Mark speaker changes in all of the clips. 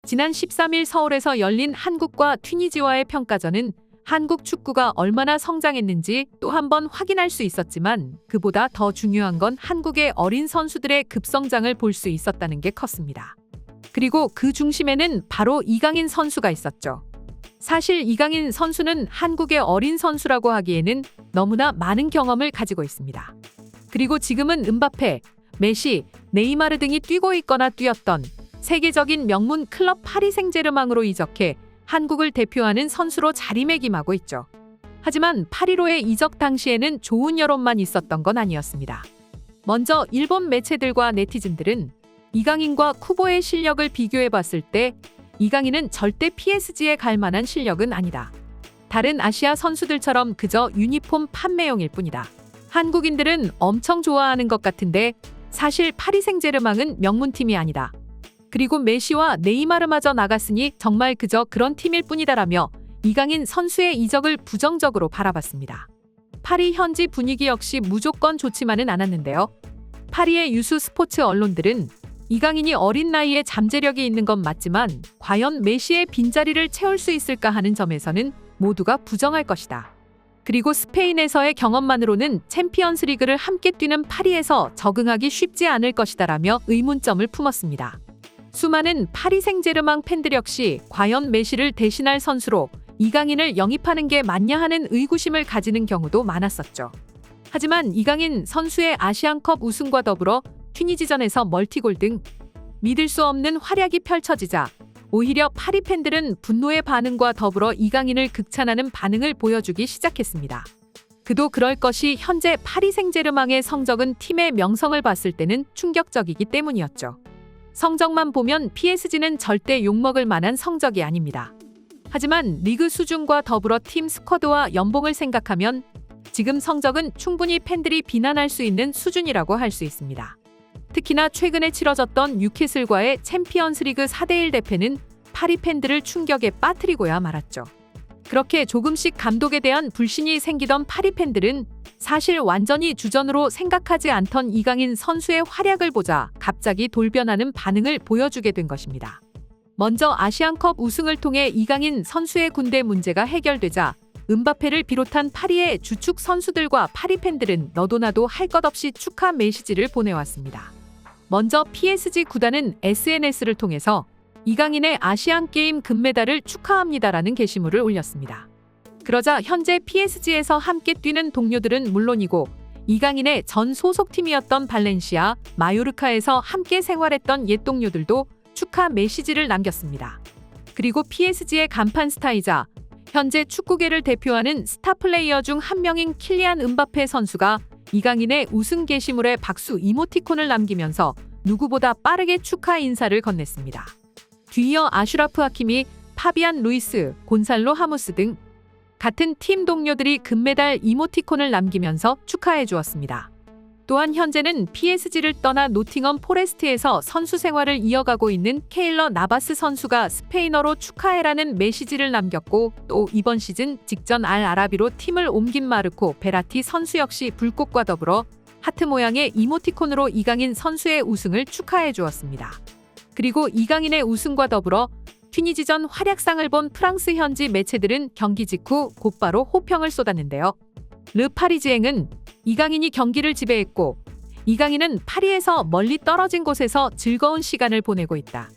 Speaker 1: 지난 13일 서울에서 열린 한국과 튀니지와의 평가전은 한국 축구가 얼마나 성장했는지 또 한 번 확인할 수 있었지만 그보다 더 중요한 건 한국의 어린 선수들의 급성장을 볼 수 있었다는 게 컸습니다. 그리고 그 중심에는 바로 이강인 선수가 있었죠. 사실 이강인 선수는 한국의 어린 선수라고 하기에는 너무나 많은 경험을 가지고 있습니다. 그리고 지금은 음바페, 메시, 네이마르 등이 뛰고 있거나 뛰었던 세계적인 명문 클럽 파리 생제르맹으로 이적해 한국을 대표하는 선수로 자리매김하고 있죠. 하지만 파리로의 이적 당시에는 좋은 여론만 있었던 건 아니었습니다. 먼저 일본 매체들과 네티즌들은 이강인과 쿠보의 실력을 비교해봤을 때 이강인은 절대 PSG에 갈 만한 실력은 아니다. 다른 아시아 선수들처럼 그저 유니폼 판매용일 뿐이다. 한국인들은 엄청 좋아하는 것 같은데 사실 파리 생제르맹은 명문팀이 아니다. 그리고 메시와 네이마르마저 나갔으니 정말 그저 그런 팀일 뿐이다라며 이강인 선수의 이적을 부정적으로 바라봤습니다. 파리 현지 분위기 역시 무조건 좋지만은 않았는데요. 파리의 유수 스포츠 언론들은 이강인이 어린 나이에 잠재력이 있는 건 맞지만 과연 메시의 빈자리를 채울 수 있을까 하는 점에서는 모두가 부정할 것이다. 그리고 스페인에서의 경험만으로는 챔피언스 리그를 함께 뛰는 파리에서 적응하기 쉽지 않을 것이다라며 의문점을 품었습니다. 수많은 파리 생제르맹 팬들 역시 과연 메시를 대신할 선수로 이강인을 영입하는 게 맞냐 하는 의구심을 가지는 경우도 많았었죠. 하지만 이강인 선수의 아시안컵 우승과 더불어 튀니지전에서 멀티골 등 믿을 수 없는 활약이 펼쳐지자 오히려 파리 팬들은 분노의 반응과 더불어 이강인을 극찬하는 반응을 보여주기 시작했습니다. 그도 그럴 것이 현재 파리 생제르맹의 성적은 팀의 명성을 봤을 때는 충격적이기 때문이었죠. 성적만 보면 PSG는 절대 욕먹을 만한 성적이 아닙니다. 하지만 리그 수준과 더불어 팀 스쿼드와 연봉을 생각하면 지금 성적은 충분히 팬들이 비난할 수 있는 수준이라고 할 수 있습니다. 특히나 최근에 치러졌던 뉴캐슬과의 챔피언스리그 4대1 대패는 파리 팬들을 충격에 빠뜨리고야 말았죠. 그렇게 조금씩 감독에 대한 불신이 생기던 파리 팬들은 사실 완전히 주전으로 생각하지 않던 이강인 선수의 활약을 보자 갑자기 돌변하는 반응을 보여주게 된 것입니다. 먼저 아시안컵 우승을 통해 이강인 선수의 군대 문제가 해결되자 음바페를 비롯한 파리의 주축 선수들과 파리 팬들은 너도 나도 할 것 없이 축하 메시지를 보내왔습니다. 먼저 PSG 구단은 SNS를 통해서 이강인의 아시안게임 금메달을 축하합니다라는 게시물을 올렸습니다. 그러자 현재 PSG에서 함께 뛰는 동료들은 물론이고 이강인의 전 소속팀이었던 발렌시아, 마요르카에서 함께 생활했던 옛 동료들도 축하 메시지를 남겼습니다. 그리고 PSG의 간판 스타이자 현재 축구계를 대표하는 스타 플레이어 중 한 명인 킬리안 음바페 선수가 이강인의 우승 게시물에 박수 이모티콘을 남기면서 누구보다 빠르게 축하 인사를 건넸습니다. 뒤이어 아슈라프 하키미, 파비안 루이스, 곤살로 하무스 등 같은 팀 동료들이 금메달 이모티콘을 남기면서 축하해 주었습니다. 또한 현재는 PSG를 떠나 노팅엄 포레스트에서 선수 생활을 이어가고 있는 케일러 나바스 선수가 스페인어로 축하해라는 메시지를 남겼고 또 이번 시즌 직전 알 아라비로 팀을 옮긴 마르코 베라티 선수 역시 불꽃과 더불어 하트 모양의 이모티콘으로 이강인 선수의 우승을 축하해 주었습니다. 그리고 이강인의 우승과 더불어 튀니지전 활약상을 본 프랑스 현지 매체들은 경기 직후 곧바로 호평을 쏟았는데요. 르 파리지앵은 이강인이 경기를 지배했고 이강인은 파리에서 멀리 떨어진 곳에서 즐거운 시간을 보내고 있다.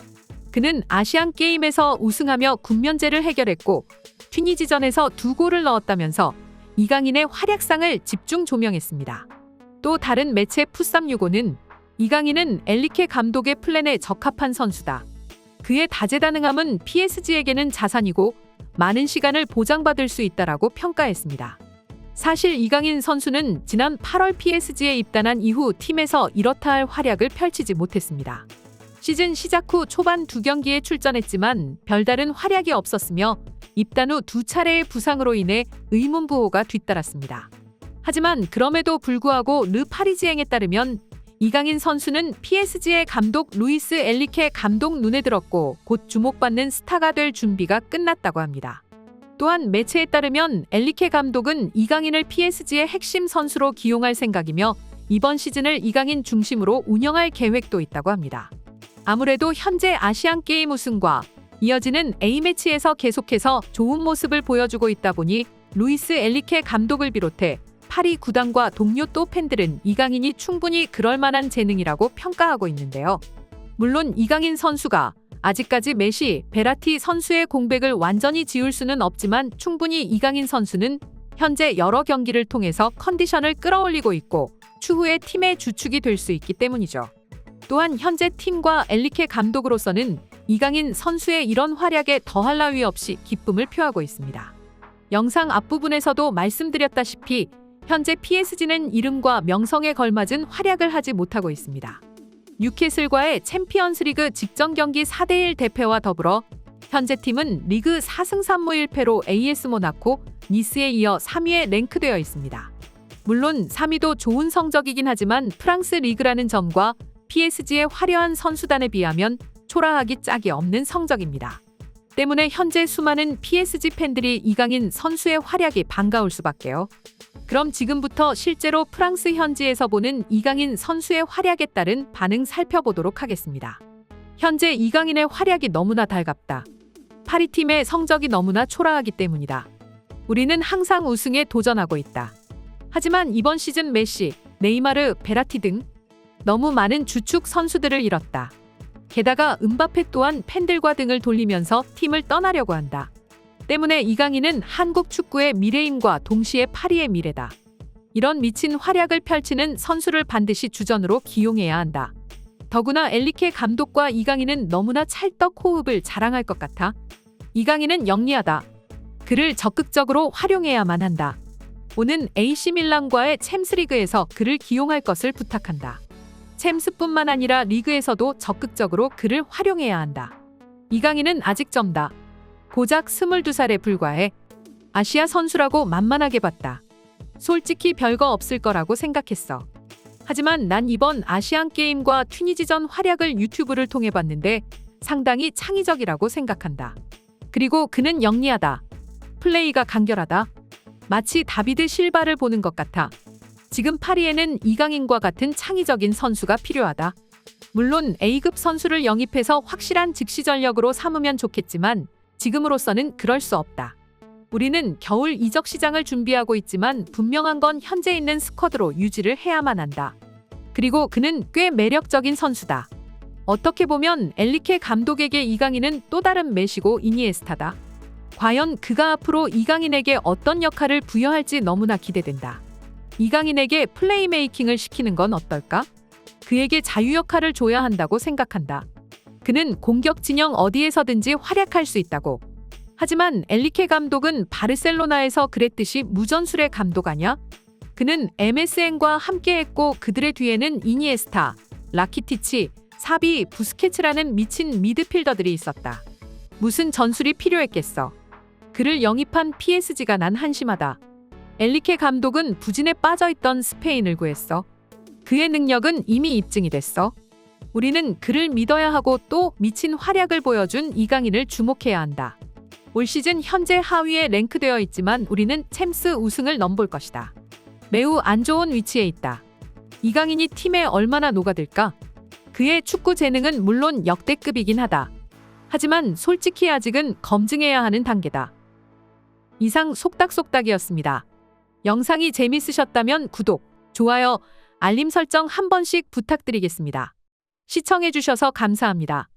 Speaker 1: 그는 아시안게임에서 우승하며 군면제를 해결했고 튀니지전에서 2골을 넣었다면서 이강인의 활약상을 집중 조명했습니다. 또 다른 매체 풋삼유고는 이강인은 엔리케 감독의 플랜에 적합한 선수다. 그의 다재다능함은 PSG에게는 자산이고 많은 시간을 보장받을 수 있다라고 평가했습니다. 사실 이강인 선수는 지난 8월 PSG에 입단한 이후 팀에서 이렇다 할 활약을 펼치지 못했습니다. 시즌 시작 후 초반 2경기에 출전했지만 별다른 활약이 없었으며 입단 후 2차례의 부상으로 인해 의문부호가 뒤따랐습니다. 하지만 그럼에도 불구하고 르 파리지앵에 따르면 이강인 선수는 PSG의 감독 루이스 엔리케 감독 눈에 들었고 곧 주목받는 스타가 될 준비가 끝났다고 합니다. 또한 매체에 따르면 엔리케 감독은 이강인을 PSG의 핵심 선수로 기용할 생각이며 이번 시즌을 이강인 중심으로 운영할 계획도 있다고 합니다. 아무래도 현재 아시안게임 우승과 이어지는 A매치에서 계속해서 좋은 모습을 보여주고 있다 보니 루이스 엔리케 감독을 비롯해 파리 구단과 동료 또 팬들은 이강인이 충분히 그럴 만한 재능이라고 평가하고 있는데요. 물론 이강인 선수가 아직까지 메시, 베라티 선수의 공백을 완전히 지울 수는 없지만 충분히 이강인 선수는 현재 여러 경기를 통해서 컨디션을 끌어올리고 있고 추후에 팀의 주축이 될 수 있기 때문이죠. 또한 현재 팀과 엔리케 감독으로서는 이강인 선수의 이런 활약에 더할 나위 없이 기쁨을 표하고 있습니다. 영상 앞부분에서도 말씀드렸다시피 현재 PSG는 이름과 명성에 걸맞은 활약을 하지 못하고 있습니다. 뉴캐슬과의 챔피언스리그 직전 경기 4대1 대패와 더불어 현재 팀은 리그 4승 3무 1패로 AS 모나코, 니스에 이어 3위에 랭크되어 있습니다. 물론 3위도 좋은 성적이긴 하지만 프랑스 리그라는 점과 PSG의 화려한 선수단에 비하면 초라하기 짝이 없는 성적입니다. 때문에 현재 수많은 PSG 팬들이 이강인 선수의 활약이 반가울 수밖에요. 그럼 지금부터 실제로 프랑스 현지에서 보는 이강인 선수의 활약에 따른 반응 살펴보도록 하겠습니다. 현재 이강인의 활약이 너무나 달갑다. 파리팀의 성적이 너무나 초라하기 때문이다. 우리는 항상 우승에 도전하고 있다. 하지만 이번 시즌 메시, 네이마르, 베라티 등 너무 많은 주축 선수들을 잃었다. 게다가 음바페 또한 팬들과 등을 돌리면서 팀을 떠나려고 한다. 때문에 이강인은 한국 축구의 미래임과 동시에 파리의 미래다. 이런 미친 활약을 펼치는 선수를 반드시 주전으로 기용해야 한다. 더구나 엔리케 감독과 이강인은 너무나 찰떡 호흡을 자랑할 것 같아. 이강인은 영리하다. 그를 적극적으로 활용해야만 한다. 오는 AC 밀란과의 챔스리그에서 그를 기용할 것을 부탁한다. 챔스뿐만 아니라 리그에서도 적극적으로 그를 활용해야 한다. 이강인은 아직 젊다. 고작 22살에 불과해. 아시아 선수라고 만만하게 봤다. 솔직히 별거 없을 거라고 생각했어. 하지만 난 이번 아시안게임과 튀니지전 활약을 유튜브를 통해 봤는데 상당히 창의적이라고 생각한다. 그리고 그는 영리하다. 플레이가 간결하다. 마치 다비드 실바를 보는 것 같아. 지금 파리에는 이강인과 같은 창의적인 선수가 필요하다. 물론 A급 선수를 영입해서 확실한 즉시 전력으로 삼으면 좋겠지만 지금으로서는 그럴 수 없다. 우리는 겨울 이적 시장을 준비하고 있지만 분명한 건 현재 있는 스쿼드로 유지를 해야만 한다. 그리고 그는 꽤 매력적인 선수다. 어떻게 보면 엔리케 감독에게 이강인은 또 다른 메시고 이니에스타다. 과연 그가 앞으로 이강인에게 어떤 역할을 부여할지 너무나 기대된다. 이강인에게 플레이메이킹을 시키는 건 어떨까? 그에게 자유 역할을 줘야 한다고 생각한다. 그는 공격 진영 어디에서든지 활약할 수 있다고. 하지만 엔리케 감독은 바르셀로나에서 그랬듯이 무전술의 감독 아냐? 그는 MSN과 함께했고 그들의 뒤에는 이니에스타, 라키티치, 사비, 부스케츠라는 미친 미드필더들이 있었다. 무슨 전술이 필요했겠어. 그를 영입한 PSG가 난 한심하다. 엔리케 감독은 부진에 빠져있던 스페인을 구했어. 그의 능력은 이미 입증이 됐어. 우리는 그를 믿어야 하고 또 미친 활약을 보여준 이강인을 주목해야 한다. 올 시즌 현재 하위에 랭크되어 있지만 우리는 챔스 우승을 넘볼 것이다. 매우 안 좋은 위치에 있다. 이강인이 팀에 얼마나 녹아들까? 그의 축구 재능은 물론 역대급이긴 하다. 하지만 솔직히 아직은 검증해야 하는 단계다. 이상 속닥속닥이었습니다. 영상이 재밌으셨다면 구독, 좋아요, 알림 설정 한 번씩 부탁드리겠습니다. 시청해주셔서 감사합니다.